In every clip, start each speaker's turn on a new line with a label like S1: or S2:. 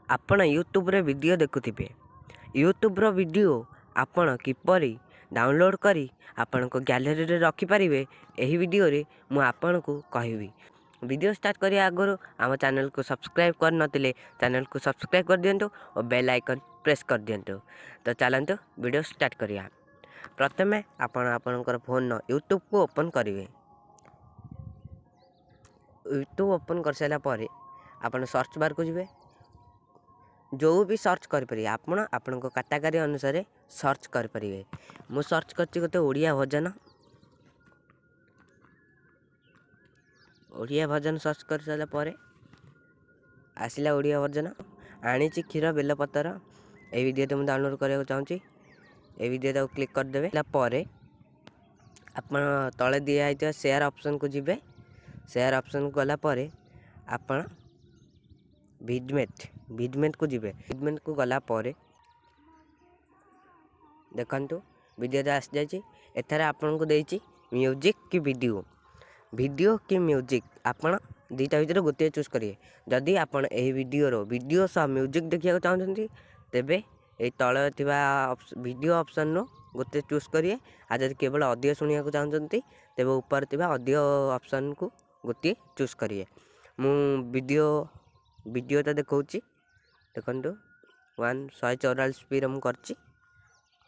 S1: आपण यूट्यूब रे video देखुथिबे। YouTube रो video आपण किपरि डाउनलोड करी आपण को गैलरी रे रखि परिबे एही वीडियो रे मु आपण को कहबी। वीडियो स्टार्ट करिया आगरो आम चैनल को सब्सक्राइब कर नथिले चैनल को सब्सक्राइब कर दियंतु और बेल आइकन प्रेस कर दियंतु। तो चलंतु वीडियो स्टार्ट करिया। प्रथमे आपण आपनकर फोन न यूट्यूब को ओपन करिवे। यूट्यूब ओपन कर साला परे आपण सर्च बार को जिवे। जो भी सर्च करें आपण कैटेगरी अनुसार सर्च करें। मु सर्च करती गोटे ओडिया भजन सर्च कर सारा पर आसला ओडिया भजन आनी क्षीर बेलपतर ये वीडियो तो मुझे डाउनलोड करने चाहूँगी। ये वीडियो तो क्लिक करदे आप तले दिखाई शेयर ऑप्शन को जिबे। शेयर ऑप्शन को गलापर आपण भिडमेट को जिबे। भिडमेट को गला पर देखंतु वीडियो आसी जाइए। एथारे आपन को देइछि म्यूजिक की वीडियो की म्यूजिक आपण दुईटा भितर गोटे चूज करिए। जदि आपण एही वीडियो सह म्यूजिक देखिया चाहते तेबे ए तळे थिबा वीडियो ऑप्शन रो गोटे चूज करिए। आ जदि केवल ऑडियो सुनिया को चाहते तेबे ऊपर थिबा ऑडियो ऑप्शन को गोटे चूज करिए। मु वीडियो तो देखौछि देखंतु 144 स्पीड मु करछि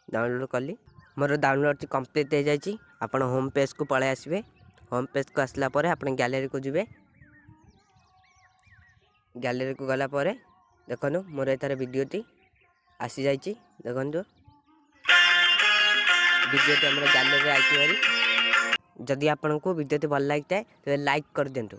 S1: डाउनलोड कली। मोर डाउनलोड कंप्लीट हो जाइए। आपण होम पेज को पळे आसबे। होम पेज को आसला परे आपण गैलरी को जिबे। गैलरी को गला परे देखनु मोर एथारे वीडियोटी आसी जाइए। देखंतु वीडियोटी हमर गैलरी रे आइछि। जदि आपन को वीडियोटी भल लागता है तो लाइक कर दियंतु।